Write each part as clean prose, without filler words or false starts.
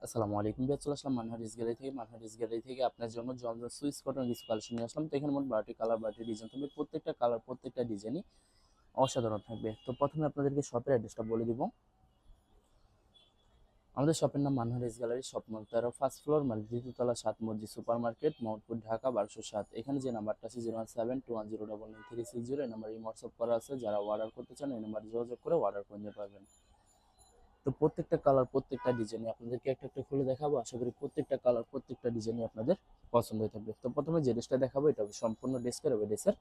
আসসালামু আলাইকুম ভাইয়া, চলে আসলাম মানহারিস গ্যালারি থেকে আপনার জন্য জমজম সুইস কটন কিছু কালেকশন নিয়ে আসলাম। তো এখানে মোট 12টি কালার 12টি ডিজাইন থাকবে। প্রত্যেকটা কালার প্রত্যেকটা ডিজাইনই অসাধারণ থাকবে। তো প্রথমে আপনাদেরকে শপের অ্যাড্রেসটা বলে দিব। আমাদের শপের নাম মানহারিস গ্যালারি, শপ নং 13, ফার্স্ট ফ্লোর, মানে দ্বিতীয়তলা, 7 মসজিদ সুপার মার্কেট, মোহাম্মদপুর, ঢাকা 1207। এখানে যে নাম্বারটা আছে 01721099360, এই নাম্বারে হোয়াটসঅ্যাপ করা আছে। যারা অর্ডার করতে চান এই নাম্বারে যোগাযোগ করে অর্ডার করে নিতে পারবেন। তো প্রত্যেকটা কালার প্রত্যেকটা ডিজাইনই আপনাদেরকে একটা একটা খুলে দেখাবো। আশা করি প্রত্যেকটা কালার প্রত্যেকটা ডিজাইনই আপনাদের পছন্দ হয়ে থাকবে। তো প্রথমে যে ড্রেসটা দেখাবো এটা হবে সম্পূর্ণ ড্রেসের হবে ড্রেসের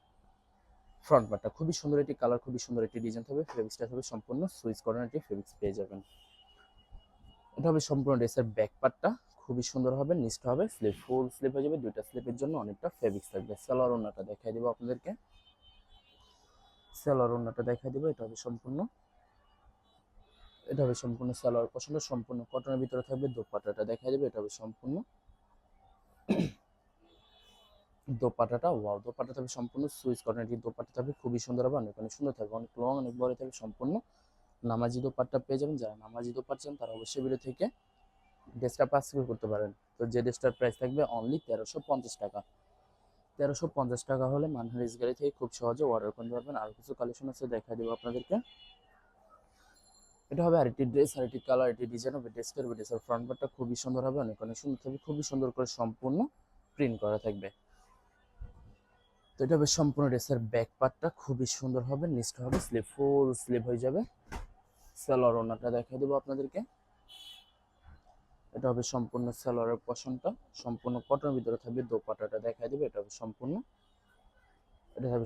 ফ্রন্ট পার্টটা খুবই সুন্দর একটি কালার, খুবই সুন্দর একটি ডিজাইন হবে। ফেব্রিক্সটা হবে সম্পূর্ণ সুইচ কটন একটি ফেব্রিক্স পেয়ে যাবেন। এটা হবে সম্পূর্ণ ড্রেসের ব্যাক পার্টটা খুবই সুন্দর হবে। নিচটা হবে স্লিপ, ফুল স্লিপ হয়ে যাবে। দুইটা স্লিপের জন্য অনেকটা ফেব্রিক্স থাকবে। সালোয়ার ওড়নাটা দেখাই দিব আপনাদেরকে। সালোয়ার ওড়নাটা দেখাই দিব। এটা হবে সম্পূর্ণ সালোয়ার পছন্দ, সম্পূর্ণ কটনের ভিতরে থাকবে। দোপাট্টাটা দেখাই দেবে। এটা হবে সম্পূর্ণ দোপাট্টাটা, ওয়াও, দোপাট্টা থাকবে সম্পূর্ণ সুইচ কটনের। এই দোপাট্টা থাকবে খুবই সুন্দর হবে, অনেক অনেক সুন্দর থাকবে, অনেক লং অনেক বড় থাকবে। সম্পূর্ণ নামাজি দোপাট্টা পেয়ে যাবেন। যারা নামাজি দোপাট্টা চান তারা অবশ্যই ভিডিও থেকে ড্রেসটা পার্সেল করতে পারেন। তো যে ড্রেসটার প্রাইস থাকবে অনলি 1350 টাকা। 1350 টাকা হলে মানহারিস গ্যালারি থেকে খুব সহজে অর্ডার করতে পারবেন। আর কিছু কালেকশন আছে দেখা দেবো আপনাদেরকে। এটা হবে আরেকটি ড্রেস, আরেকটি কালার, আরেকটি ডিজাইন হবে। ড্রেসের ফ্রন্ট পার্টটা খুবই সুন্দর হবে, অনেক অনেক সুন্দর থাকবে, খুবই সুন্দর করে সম্পূর্ণ প্রিন্ট করা থাকবে। তো এটা হবে সম্পূর্ণ ড্রেসের ব্যাক পার্টটা খুবই সুন্দর হবে। নিচটা হবে স্লিভ, ফুল স্লিভ হয়ে যাবে। সালোয়ার ওড়নাটা দেখিয়ে দেবো আপনাদেরকে। এটা হবে সম্পূর্ণ সালোয়ারের পশনটা, সম্পূর্ণ কটনের ভিতরে থাকবে। দোপাট্টাটা দেখাই দেবে। এটা হবে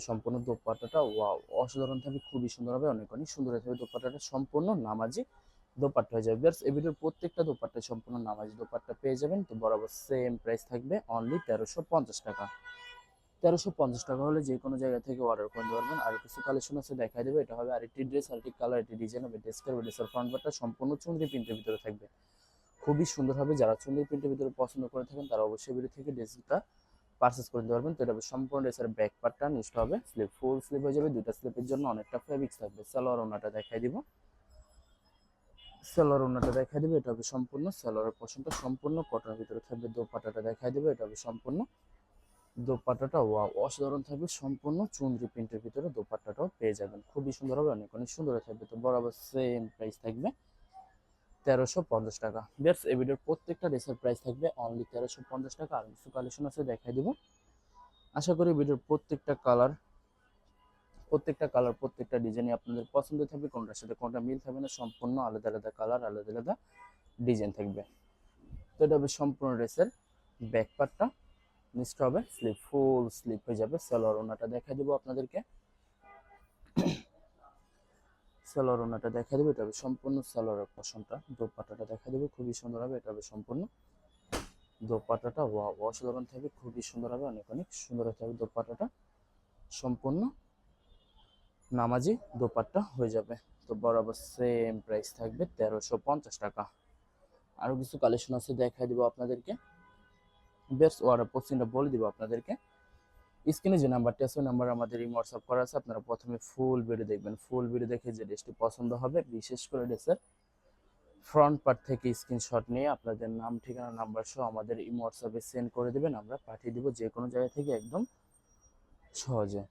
সম্পূর্ণ দোপাট্টাটা, ওয়াও, অসাধারণ থাকবে, খুবই সুন্দর হবে, অনেক অনেক সুন্দর থাকবে। দোপাট্টাটা সম্পূর্ণ নামাজি দোপাট্টা হয়ে যাবে। এই ভিডিওর প্রত্যেকটা দোপাট্টা সম্পূর্ণ নামাজি দোপাট্টা পেয়ে যাবেন। তো বরাবর সেম প্রাইস থাকবে অনলি 1350 টাকা। 1350 টাকা হলে যে কোনো জায়গা থেকে অর্ডার করতে পারবেন। আর কিছু কালেকশন আছে দেখাই দেবে। এটা হবে আরেকটি ড্রেস, আরেকটি কালার, একটি ডিজাইন হবে। ড্রেসের ফ্রন্ট পার্টটা সম্পূর্ণ চুনরি প্রিন্টের ভিতরে থাকবে, খুবই সুন্দর হবে। যারা চুনরি প্রিন্টের ভিতরে পছন্দ করে থাকেন তারা অবশ্যই ভিডিও থেকে ড্রেসটা পারচেস করে নিতে পারবেন। তো এটা হবে সম্পূর্ণ ড্রেসের ব্যাক পার্টটা, নিচটা হবে স্লিপ, ফুল স্লিপ হয়ে যাবে। দুইটা স্লিপের জন্য অনেকটা ফেব্রিক্স থাকবে। সালোয়ার ওড়নাটা দেখাই দিব। এটা হবে সম্পূর্ণ সালোয়ারের পোর্শনটা সম্পূর্ণ কটনের ভিতরে থাকবে। দোপাট্টাটা দেখাই দেবে। এটা হবে সম্পূর্ণ দোপাট্টাটা, ওয়াও, অসাধারণ থাকবে, সম্পূর্ণ চুনরি প্রিন্টের ভিতরে দোপাট্টাটাও পেয়ে যাবেন। খুবই সুন্দর হবে, অনেক অনেক সুন্দর থাকবে। তো বরাবর সেম প্রাইস থাকবে 1350 টাকা। বেশ, এই ভিডিওর প্রত্যেকটা ড্রেসের প্রাইস থাকবে অনলি 1350 টাকা। আর কিছু কালেকশন আছে দেখাই দিব। আশা করি ভিডিওর প্রত্যেকটা কালার প্রত্যেকটা ডিজাইনই আপনাদের পছন্দ থাকবে। কোনটার সাথে কোনটা মিল থাকবে না, সম্পূর্ণ আলাদা আলাদা কালার, আলাদা আলাদা ডিজাইন থাকবে। তো এটা হবে সম্পূর্ণ ড্রেসের ব্যাক পার্টটা, নিচটা হবে স্লিপ, ফুল স্লিপ হয়ে যাবে। সালোয়ার ওড়নাটা দেখা দেবো আপনাদেরকে। সালোয়ার ওড়নাটা দেখা দেবো। এটা হবে সম্পূর্ণ সালোয়ারের পোর্শনটা। দোপাট্টাটা দেখা দেবো, খুবই সুন্দর হবে। এটা হবে সম্পূর্ণ দোপাট্টাটা, ওয়াও, অসাধারণ থাকবে, খুবই সুন্দর হবে, অনেক অনেক সুন্দর থাকবে। দোপাট্টাটা সম্পূর্ণ নামাজি দোপাট্টা হয়ে যাবে। তো বরাবর সেম প্রাইস থাকবে 1350 টাকা। আরো কিছু কালেকশন আছে দেখাই দিব আপনাদেরকে। বেস্ট অর্ডার পছন্দ বলে দিব আপনাদেরকে। স্ক্রিনে যে নাম্বারটি আছে ওই নাম্বার আমাদের হোয়াটসঅ্যাপ করা আছে। আপনারা প্রথমে ফুল ভিডিও দেখবেন, ফুল ভিডিও দেখে যে ড্রেসটি পছন্দ হবে, বিশেষ করে ড্রেসের ফ্রন্ট পার্ট থেকে স্ক্রিনশট নিয়ে আপনাদের নাম, ঠিকানা, নাম্বার সহ আমাদের হোয়াটসঅ্যাপে সেন্ড করে দেবেন। আমরা পাঠিয়ে দিব যে কোনো জায়গা থেকে একদম সহজে।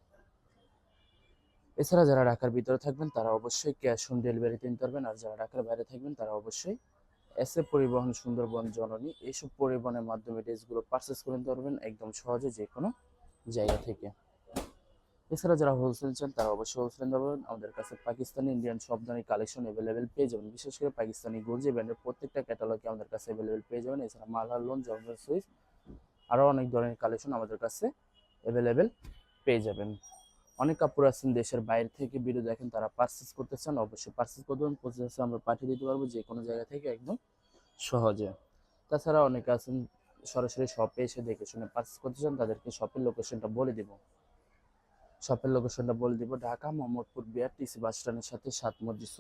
এছাড়া যারা ঢাকার ভিতরে থাকবেন তারা অবশ্যই ক্যাশ অন ডেলিভারিতে নিতে পারবেন। আর যারা ঢাকার বাইরে থাকবেন তারা অবশ্যই এসএ পরিবহন, সুন্দরবন, জননী, এইসব পরিবহনের মাধ্যমে ড্রেসগুলো পারচেস করে নিতে পারবেন একদম সহজে যে কোনো জায়গা থেকে। এছাড়া যারা হোলসেল চান তারা অবশ্যই হোলসেল নিতে পারবেন। আমাদের কাছে পাকিস্তানি, ইন্ডিয়ান সব ধরনের কালেকশন অ্যাভেলেবেল পেয়ে যাবেন। বিশেষ করে পাকিস্তানি গুরজি ব্র্যান্ডের প্রত্যেকটা ক্যাটালগে আমাদের কাছে অ্যাভেলেবেল পেয়ে যাবেন। এছাড়া মালহার লোন, জর্জেট সুইচ, আরও অনেক ধরনের কালেকশন আমাদের কাছে অ্যাভেলেবেল পেয়ে যাবেন। অনেক কাপড় আছেন দেশের বাইরে থেকে ভিডিও দেখেন, তারা পারচেস করতে চান, অবশ্যই পারচেস করতে পারেন। প্রসেসে আমরা পাঠিয়ে দিতে পারবো যে কোনো জায়গা থেকে একদম সহজে। তাছাড়া অনেকে আছেন সরাসরি শপে এসে দেখে শুনে পারচেস করতে চান, তাদেরকে শপের লোকেশনটা বলে দিব। ঢাকা মোহাম্মদপুর বিআরটিসি বাস স্ট্যান্ডের সাথে 7 মসজিদ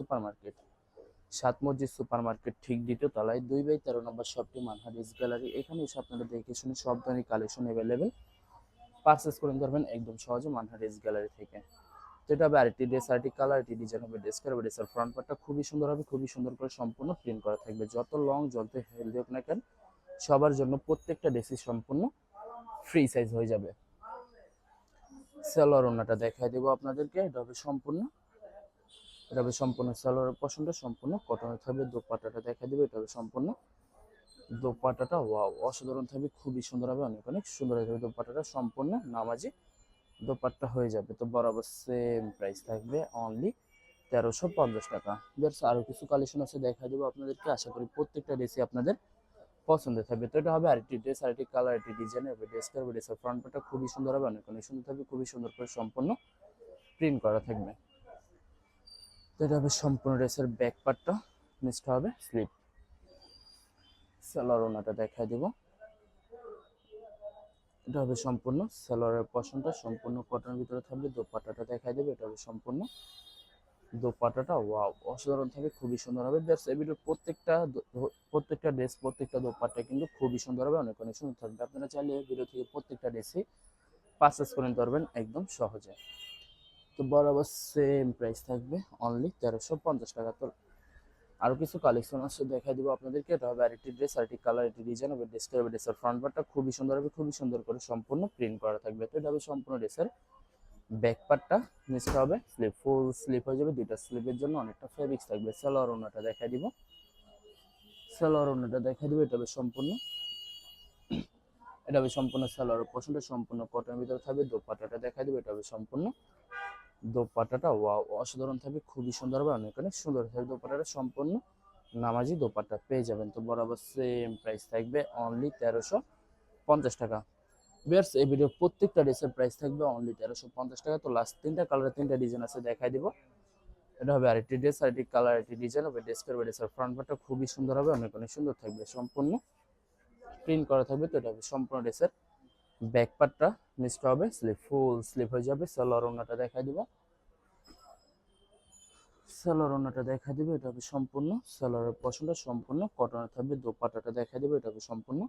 সুপার মার্কেট ঠিক দ্বিতীয় তলায় 2/13 নম্বর শপটি মানহারিস গ্যালারি। এখানে এসে আপনারা দেখে শুনে সব ধরনের কালেকশন অ্যাভেলেবেল পারচেস করে নিতে পারবেন একদম সহজে মানহারিস গ্যালারি থেকে। তো এটা হবে আরেকটি ড্রেস, আরেকটি কালার, আরেকটি ডিজাইন হবে। ড্রেসের হবে, ড্রেসের ফ্রন্ট পার্টটা খুবই সুন্দর হবে, খুবই সুন্দর করে সম্পূর্ণ প্রিন্ট করা থাকবে। যত লং যত হেলদি হোক না কেন, সবার জন্য প্রত্যেকটা ড্রেসই সম্পূর্ণ ফ্রি সাইজ হয়ে যাবে। সালোয়ার ওড়নাটা দেখাই দেবো আপনাদেরকে। এটা হবে সম্পূর্ণ সালোয়ারের পশনটা সম্পূর্ণ কটনের থাকবে। দোপাট্টাটা দেখা দেবে, এটা হবে সম্পূর্ণ দোপাট্টাটা ওয়াও অসাধারণ থাকবে, খুবই সুন্দর হবে, অনেক অনেক সুন্দর হয়ে যাবে। দোপাট্টাটা সম্পূর্ণ নামাজি দোপাট্টা হয়ে যাবে। তো বরাবর সেম প্রাইস থাকবে, অনলি 1350 টাকা। আরো কিছু কালেকশন আছে দেখা দেবো আপনাদেরকে। আশা করি প্রত্যেকটা ড্রেসই আপনাদের পছন্দের থাকবে। তো এটা হবে আরেকটি ড্রেস, আরেকটি কালার, আরেকটি ডিজাইন হবে। ড্রেসের ফ্রন্ট পার্টটা খুবই সুন্দর হবে, অনেক অনেক সুন্দর থাকবে, খুবই সুন্দর করে সম্পূর্ণ প্রিন্ট করা থাকবে। তো এটা হবে সম্পূর্ণ ড্রেসের ব্যাক পার্টটা, নিচটা হবে স্লিপ। সালোয়ার ওড়নাটা দেখাই দেবো। এটা হবে সম্পূর্ণ সালোয়ারের পশনটা সম্পূর্ণ কটনের ভিতরে থাকবে। দোপাট্টাটা দেখাই দেবে, এটা হবে সম্পূর্ণ দোপাট্টাটা ওয়াও অসাধারণ থাকবে, খুবই সুন্দর হবে। এই ভিডিওর প্রত্যেকটা ড্রেস, প্রত্যেকটা দোপাট্টা কিন্তু খুবই সুন্দর হবে, অনেক অনেক সুন্দর থাকবে। আপনারা চাইলে ভিডিও থেকে প্রত্যেকটা ড্রেসই পারচেজ করে নিতে পারবেন একদম সহজে। তো বরাবর সেম প্রাইস থাকবে, অনলি 1350 টাকা। তো আরো কিছু কালেকশন আছে দেখাই দিব আপনাদেরকে। এটা হবে আরেকটি ড্রেস, আরেকটি কালার, একটি ডিজাইন হবে। ড্রেসের ফ্রন্ট পার্টটা খুবই সুন্দর হবে, খুবই সুন্দর করে সম্পূর্ণ প্রিন্ট করা থাকবে। তো এটা হবে সম্পূর্ণ ড্রেসের ব্যাক পার্টটা, নিচটা হবে স্লিপ, ফুল স্লিপ হয়ে যাবে। দুইটা স্লিপের জন্য অনেকটা ফেব্রিক্স থাকবে। সালোয়ার ওড়নাটা দেখাই দিব। এটা হবে সম্পূর্ণ সালোয়ার পোর্শনটা সম্পূর্ণ কটনের ভিতরে থাকবে। দোপাট্টাটা দেখাই দিব, এটা হবে সম্পূর্ণ দোপাট্টাটা ওয়াও অসাধারণ থাকবে, খুবই সুন্দর হবে, অনেক অনেক সুন্দর থাকবে। দোপাট্টাটা সম্পূর্ণ নামাজি দোপাট্টা পেয়ে যাবেন। তো বরাবর সেম প্রাইস থাকবে, অনলি 1350 টাকা। এই ভিডিও প্রত্যেকটা ড্রেসের প্রাইস থাকবে অনলি 1350 টাকা। তো লাস্ট তিনটা কালারের তিনটা ডিজাইন আছে দেখাই দিব। এটা হবে আরেকটি ড্রেস, আরেকটি কালার, আরেকটি ডিজাইন হবে। ড্রেসের ফ্রন্ট পার্টটা খুবই সুন্দর হবে, অনেক অনেক সুন্দর থাকবে, সম্পূর্ণ প্রিন্ট করা থাকবে। তো এটা হবে সম্পূর্ণ ড্রেসের ব্যাক পার্টটা, নিচটা হবে স্লিপ, ফুল স্লিপ হয়ে যাবে। সালোয়ার ওড়নাটা দেখাই দিব। এটা হবে সম্পূর্ণ সালোয়ারের পশনটা সম্পূর্ণ কটনের থাকবে। দোপাট্টাটা দেখা দিবে, এটা হবে সম্পূর্ণ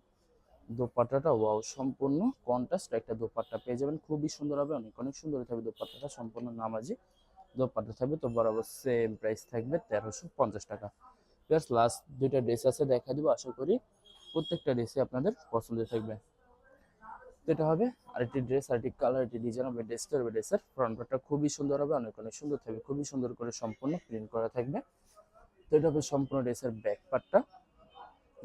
দোপাট্টাটা ওয়াও সম্পূর্ণ কন্ট্রাস্ট একটা দোপাট্টা পেয়ে যাবেন, খুবই সুন্দর হবে, অনেক অনেক সুন্দর থাকবে। দোপাট্টাটা সম্পূর্ণ নামাজি দোপাট্টা থাকবে। তো বরাবর সেম প্রাইস থাকবে 1350 টাকা। লাস্ট দুইটা ড্রেস আছে দেখা দিব, আশা করি প্রত্যেকটা ড্রেসই আপনাদের পছন্দের থাকবে। এটা হবে আরেকটি ড্রেস, আরেকটি কালার, আরেকটি ডিজাইন হবে। ড্রেসের ফ্রন্ট পার্টটা খুবই সুন্দর হবে, অনেক অনেক সুন্দর থাকবে, খুবই সুন্দর করে সম্পূর্ণ প্রিন্ট করা থাকবে। তো এটা হবে সম্পূর্ণ ড্রেসের ব্যাক পার্টটা,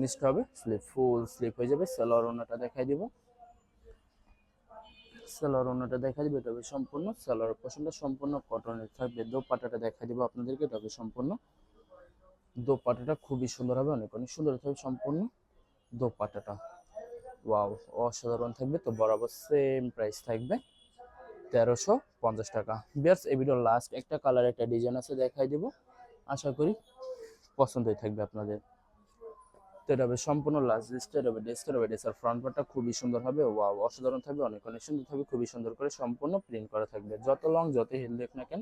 নিচটা হবে স্লিপ, ফুল স্লিপ হয়ে যাবে। সালোয়ার ওড়নাটা দেখাই দিব। এটা হবে সম্পূর্ণ সালোয়ার পোর্শনটা সম্পূর্ণ কটনের থাকবে। দোপাট্টাটা দেখাই দিব আপনাদেরকে। এটা হবে সম্পূর্ণ দোপাট্টাটা খুবই সুন্দর হবে, অনেক অনেক সুন্দর থাকবে সম্পূর্ণ দোপাট্টাটা ওয়াও অসাধারণ থাকবে। তো বরাবর সেম প্রাইস থাকবে 1350 টাকা। এই ভিডিওর লাস্ট একটা কালার, একটা ডিজাইন আছে দেখাই দিব, আশা করি পছন্দই থাকবে আপনাদের। তো এটা হবে সম্পূর্ণ লাস্ট ড্রেসের ফ্রন্ট পার্টটা খুবই সুন্দর হবে, ওয়াও অসাধারণ থাকবে, অনেক অনেক সুন্দর থাকবে, খুবই সুন্দর করে সম্পূর্ণ প্রিন্ট করা থাকবে। যত লং যত হেলদি হোক না কেন,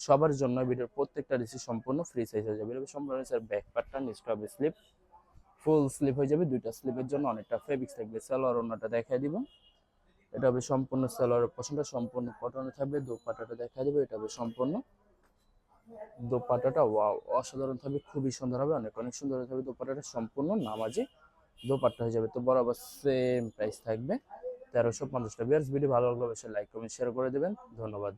সবার জন্য ভিডিওর প্রত্যেকটা ড্রেসই সম্পূর্ণ ফ্রি সাইজ হয়ে যাবে। এটা সম্পূর্ণ ব্যাক পার্টটা, নিচটা হবে স্লিপ, ফুল স্লিপ হয়ে যাবে। দুইটা স্লিপের জন্য অনেকটা ফেব্রিক্স থাকবে। সালোয়ার ওড়নাটা দেখাই দিব। এটা হবে সম্পূর্ণ সালোয়ারের পোর্শনটা সম্পূর্ণ কটনে থাকবে। দোপাট্টাটা দেখা দিবে, এটা হবে সম্পূর্ণ দোপাট্টাটা ওয়াও অসাধারণ থাকবে, খুবই সুন্দর হবে, অনেক অনেক সুন্দর থাকবে। দোপাট্টাটা সম্পূর্ণ নামাজি দোপাট্টা হয়ে যাবে। তো বরাবর সেম প্রাইস থাকবে 1350 টাকা। ভিডিও ভালো লাগলে অবশ্যই লাইক কমেন্ট শেয়ার করে দেবেন। ধন্যবাদ।